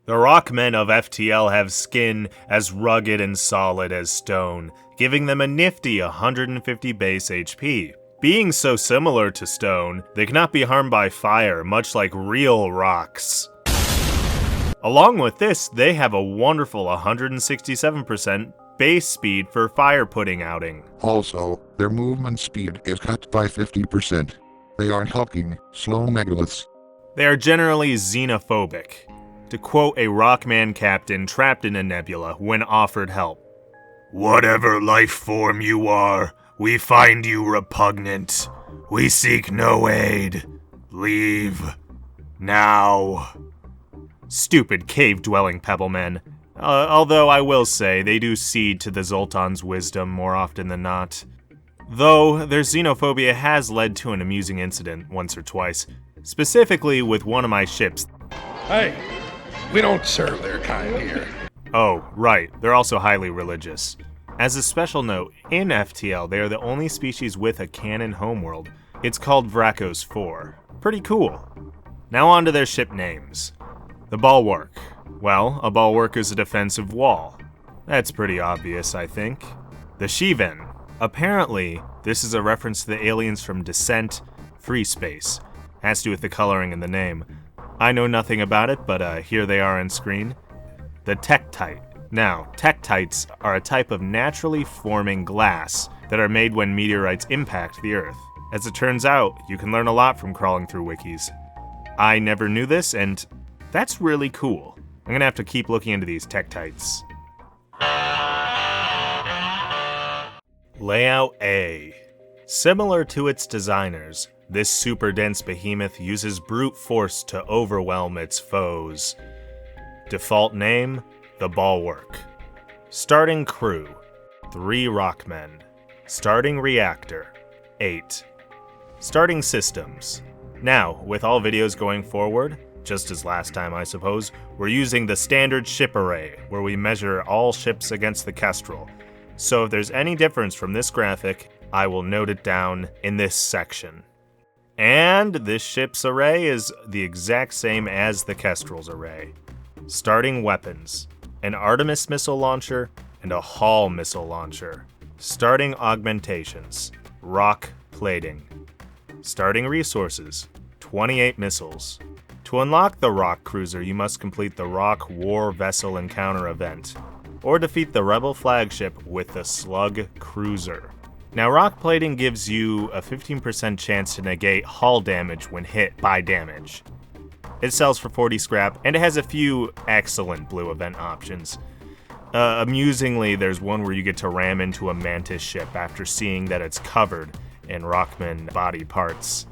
The Rockmen of FTL have skin as rugged and solid as stone, giving them a nifty 150 base HP. Being so similar to stone, they cannot be harmed by fire, much like real rocks. Along with this, they have a wonderful 167% base speed for fire putting outing. Also, their movement speed is cut by 50%. They are hulking, slow megaliths. They are generally xenophobic, to quote a Rockman captain trapped in a nebula when offered help. "Whatever life form you are, we find you repugnant. We seek no aid. Leave. Now." Stupid cave-dwelling pebblemen. Although I will say, they do cede to the Zoltan's wisdom more often than not. Though, their xenophobia has led to an amusing incident once or twice, specifically with one of my ships. Hey, we don't serve their kind here. Oh, right, they're also highly religious. As a special note, in FTL, they are the only species with a canon homeworld. It's called Vrakos 4. Pretty cool. Now on to their ship names. The Bulwark. Well, a bulwark is a defensive wall. That's pretty obvious, I think. The Shivan. Apparently, this is a reference to the aliens from Descent, Free Space. Has to do with the coloring in the name. I know nothing about it, but here they are on screen. The Tektite. Now, Tektites are a type of naturally forming glass that are made when meteorites impact the Earth. As it turns out, you can learn a lot from crawling through wikis. I never knew this, and that's really cool. I'm gonna have to keep looking into these Tektites. Layout A. Similar to its designers, this super dense behemoth uses brute force to overwhelm its foes. Default name, the Bulwark. Starting crew, 3 Rockmen. Starting reactor, 8. Starting systems. Now, with all videos going forward, just as last time I suppose, we're using the standard ship array, where we measure all ships against the Kestrel. So if there's any difference from this graphic, I will note it down in this section. And this ship's array is the exact same as the Kestrel's array. Starting weapons, an Artemis missile launcher and a Hall missile launcher. Starting augmentations, rock plating. Starting resources, 28 missiles. To unlock the Rock Cruiser, you must complete the Rock War Vessel Encounter event, or defeat the Rebel flagship with the Slug Cruiser. Now, rock plating gives you a 15% chance to negate hull damage when hit by damage. It sells for 40 scrap, and it has a few excellent blue event options. Amusingly, there's one where you get to ram into a Mantis ship after seeing that it's covered in Rockman body parts.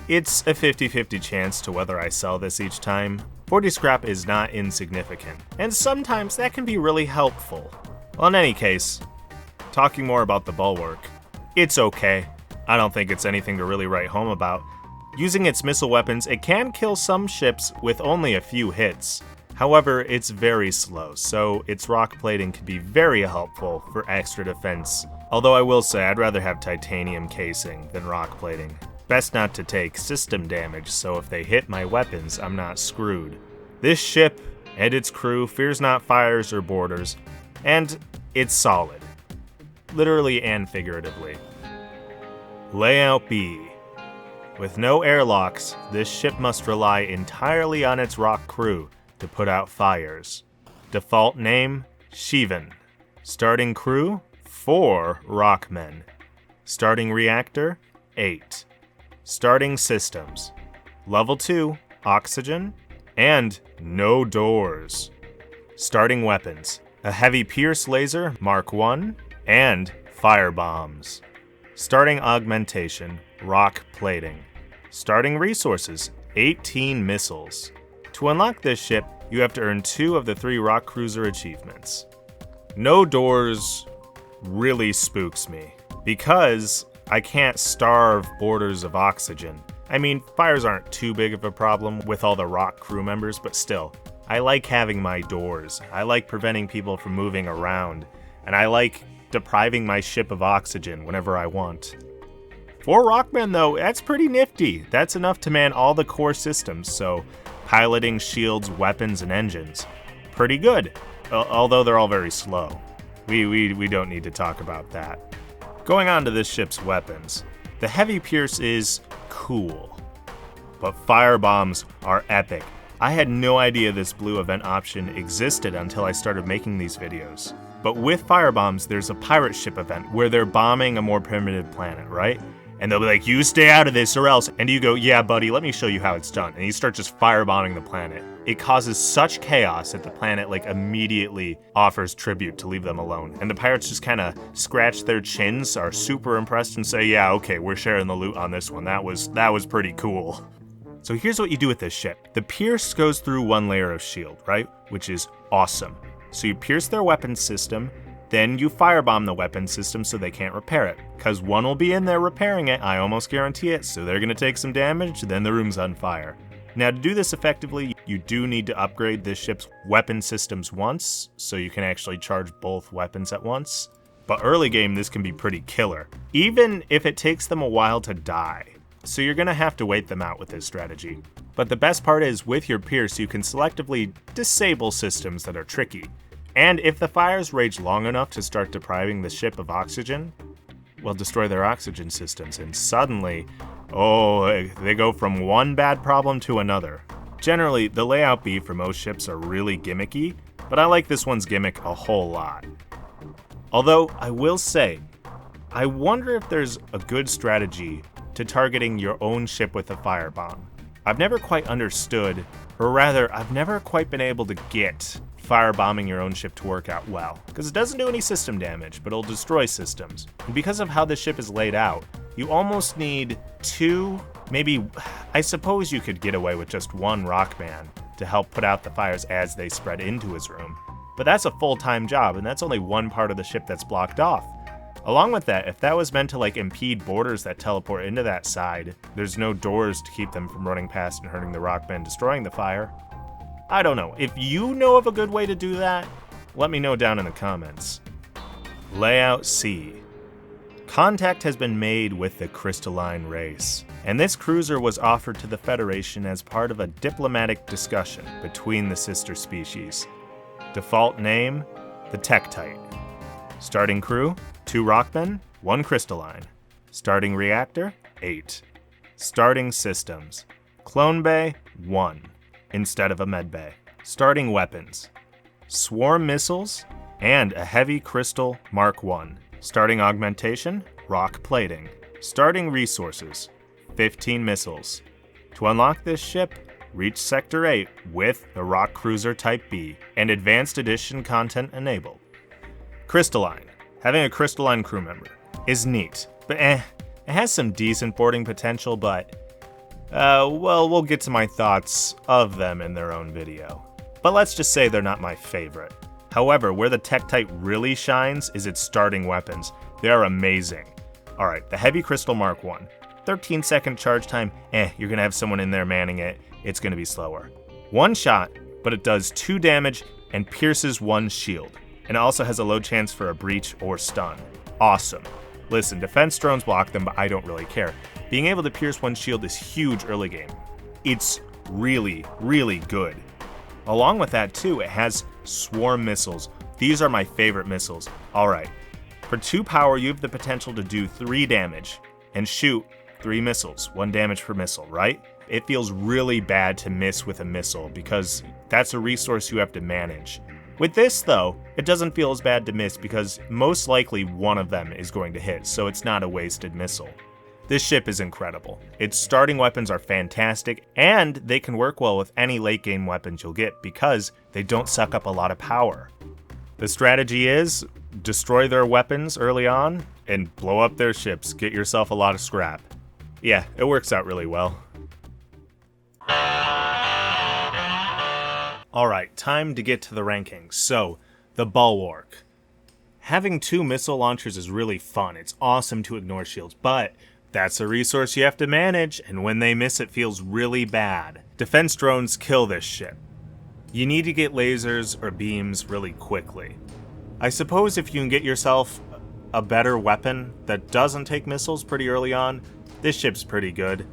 It's a 50-50 chance to whether I sell this each time. 40 scrap is not insignificant, and sometimes that can be really helpful. Well, in any case, talking more about the Bulwark, it's okay. I don't think it's anything to really write home about. Using its missile weapons, it can kill some ships with only a few hits. However, it's very slow, so its rock plating can be very helpful for extra defense. Although I will say I'd rather have titanium casing than rock plating. Best not to take system damage, so if they hit my weapons, I'm not screwed. This ship and its crew fears not fires or borders, and it's solid. Literally and figuratively. Layout B. With no airlocks, this ship must rely entirely on its rock crew to put out fires. Default name, Shivan. Starting crew, 4 Rockmen. Starting reactor, 8. Starting systems, level 2, oxygen, and no doors. Starting weapons, a heavy pierce laser, Mark 1, and fire bombs. Starting augmentation, rock plating. Starting resources, 18 missiles. To unlock this ship, you have to earn 2 of the 3 Rock Cruiser achievements. No doors really spooks me, because I can't starve borders of oxygen. I mean, fires aren't too big of a problem with all the Rock crew members, but still, I like having my doors. I like preventing people from moving around, and I like depriving my ship of oxygen whenever I want. 4 Rockmen though, that's pretty nifty. That's enough to man all the core systems, so piloting shields, weapons, and engines. Pretty good, although they're all very slow. We don't need to talk about that. Going on to this ship's weapons, the Heavy Pierce is cool, but firebombs are epic. I had no idea this blue event option existed until I started making these videos. But with firebombs, there's a pirate ship event where they're bombing a more primitive planet, right? And they'll be like, you stay out of this or else. And you go, yeah, buddy, let me show you how it's done. And you start just firebombing the planet. It causes such chaos that the planet immediately offers tribute to leave them alone. And the pirates just kind of scratch their chins, are super impressed, and say, yeah, okay, we're sharing the loot on this one. That was pretty cool. So here's what you do with this ship. The Pierce goes through one layer of shield, right? Which is awesome. So you pierce their weapon system, then you firebomb the weapon system so they can't repair it. Because one will be in there repairing it, I almost guarantee it, so they're going to take some damage, then the room's on fire. Now to do this effectively, you do need to upgrade this ship's weapon systems once, so you can actually charge both weapons at once. But early game, this can be pretty killer, even if it takes them a while to die. So you're going to have to wait them out with this strategy. But the best part is, with your Pierce, you can selectively disable systems that are tricky. And if the fires rage long enough to start depriving the ship of oxygen, well, destroy their oxygen systems, and suddenly, they go from one bad problem to another. Generally, the layout B for most ships are really gimmicky, but I like this one's gimmick a whole lot. Although, I will say, I wonder if there's a good strategy to targeting your own ship with a firebomb. I've never quite understood, or rather, I've never quite been able to get firebombing your own ship to work out well, because it doesn't do any system damage, but it'll destroy systems. And because of how the ship is laid out, you almost need two, maybe, I suppose you could get away with just one Rockman to help put out the fires as they spread into his room. But that's a full-time job, and that's only one part of the ship that's blocked off. Along with that, if that was meant to impede boarders that teleport into that side, there's no doors to keep them from running past and hurting the Rockmen destroying the fire. I don't know. If you know of a good way to do that, let me know down in the comments. Layout C. Contact has been made with the Crystalline race, and this cruiser was offered to the Federation as part of a diplomatic discussion between the sister species. Default name, the Tektite. Starting crew, 2 Rockmen, 1 Crystalline. Starting reactor, 8. Starting systems, Clone Bay, 1. Instead of a med bay. Starting weapons, swarm missiles, and a heavy crystal Mark 1. Starting augmentation, rock plating. Starting resources, 15 missiles. To unlock this ship, reach Sector 8 with the Rock Cruiser Type B, and Advanced Edition content enabled. Crystalline. Having a Crystalline crew member is neat, but it has some decent boarding potential, but we'll get to my thoughts of them in their own video. But let's just say they're not my favorite. However, where the Tektite really shines is its starting weapons. They are amazing. Alright, the Heavy Crystal Mark 1. 13-second charge time, you're gonna have someone in there manning it. It's gonna be slower. 1 shot, but it does 2 damage and pierces 1 shield. And it also has a low chance for a breach or stun. Awesome. Listen, defense drones block them, but I don't really care. Being able to pierce 1 shield is huge early game. It's really, really good. Along with that too, it has swarm missiles. These are my favorite missiles. Alright, for 2 power, you have the potential to do 3 damage and shoot 3 missiles, 1 damage per missile, right? It feels really bad to miss with a missile because that's a resource you have to manage. With this though, it doesn't feel as bad to miss because most likely one of them is going to hit, so it's not a wasted missile. This ship is incredible. Its starting weapons are fantastic, and they can work well with any late game weapons you'll get because they don't suck up a lot of power. The strategy is, destroy their weapons early on, and blow up their ships, get yourself a lot of scrap. Yeah, it works out really well. Alright, time to get to the rankings. So, the Bulwark. Having 2 missile launchers is really fun. It's awesome to ignore shields, but that's a resource you have to manage, and when they miss it feels really bad. Defense drones kill this ship. You need to get lasers or beams really quickly. I suppose if you can get yourself a better weapon that doesn't take missiles pretty early on, this ship's pretty good.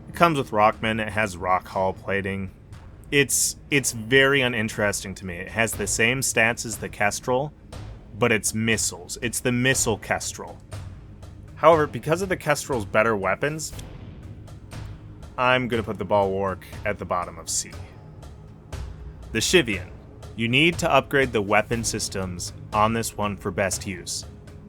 It Comes with Rockmen, it has rock hull plating. It's very uninteresting to me. It has the same stats as the Kestrel, but it's missiles. It's the missile Kestrel. However, because of the Kestrel's better weapons, I'm going to put the Bulwark at the bottom of C. The Shivan. You need to upgrade the weapon systems on this one for best use.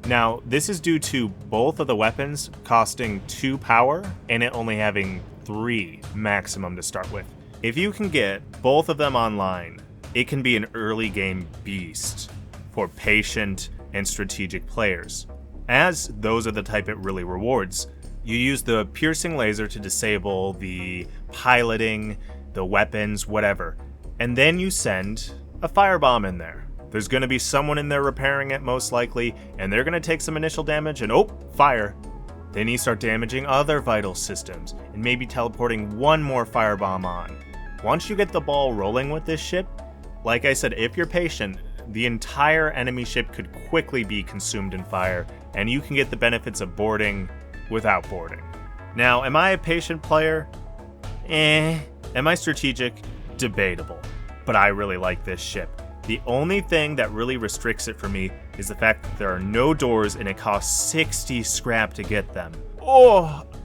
Now, this is due to both of the weapons costing 2 power and it only having 3 maximum to start with. If you can get both of them online, it can be an early game beast for patient and strategic players, as those are the type it really rewards. You use the piercing laser to disable the piloting, the weapons, whatever, and then you send a firebomb in there. There's going to be someone in there repairing it most likely, and they're going to take some initial damage and fire. Then you start damaging other vital systems and maybe teleporting one more firebomb on. Once you get the ball rolling with this ship, like I said, if you're patient, the entire enemy ship could quickly be consumed in fire, and you can get the benefits of boarding without boarding. Now, am I a patient player? Am I strategic? Debatable. But I really like this ship. The only thing that really restricts it for me is the fact that there are no doors and it costs 60 scrap to get them.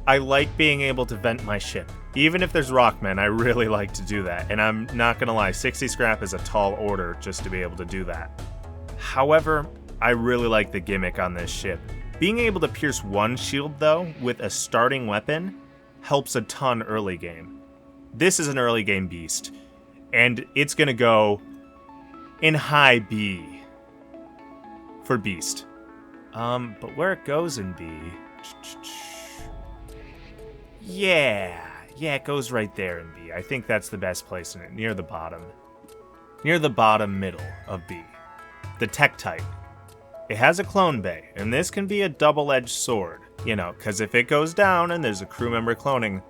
I like being able to vent my ship. Even if there's Rockmen, I really like to do that. And I'm not gonna lie, 60 scrap is a tall order just to be able to do that. However, I really like the gimmick on this ship. Being able to pierce one shield though, with a starting weapon, helps a ton early game. This is an early game beast, and it's gonna go in high B for beast. But where it goes in B, yeah, it goes right there in B. I think that's the best place in it, near the bottom middle of B. The Tektite. It has a clone bay, and this can be a double-edged sword, because if it goes down and there's a crew member cloning,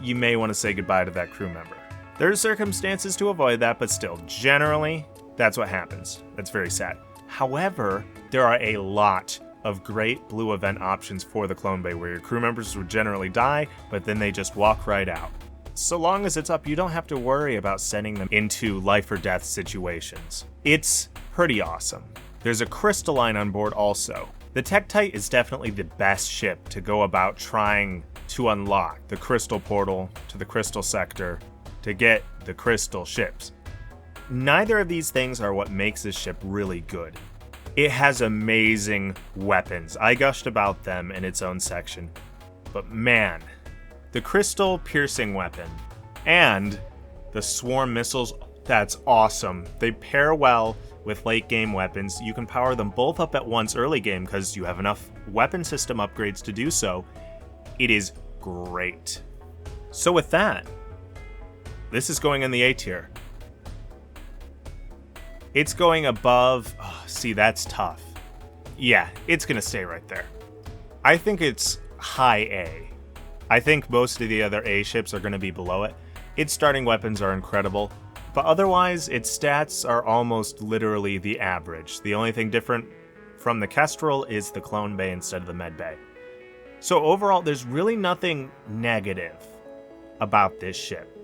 you may want to say goodbye to that crew member. There are circumstances to avoid that, but still, generally, that's what happens. That's very sad. However, there are a lot of great blue event options for the clone bay where your crew members would generally die, but then they just walk right out. So long as it's up, you don't have to worry about sending them into life or death situations. It's pretty awesome. There's a crystalline on board also. The Tektite is definitely the best ship to go about trying to unlock the crystal portal to the crystal sector to get the crystal ships. Neither of these things are what makes this ship really good. It has amazing weapons. I gushed about them in its own section. But man, the crystal piercing weapon and the swarm missiles, that's awesome. They pair well with late game weapons. You can power them both up at once early game because you have enough weapon system upgrades to do so. It is great. So with that, this is going in the A tier. It's going above, see, that's tough. Yeah, it's gonna stay right there. I think it's high A. I think most of the other A ships are gonna be below it. Its starting weapons are incredible, but otherwise, its stats are almost literally the average. The only thing different from the Kestrel is the clone bay instead of the med bay. So overall, there's really nothing negative about this ship,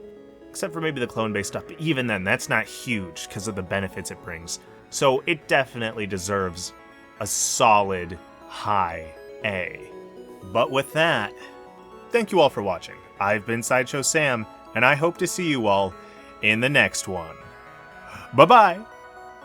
except for maybe the clone bay stuff, but even then, that's not huge because of the benefits it brings. So it definitely deserves a solid high A. But with that, thank you all for watching. I've been Sideshow Sam, and I hope to see you all in the next one. Bye-bye!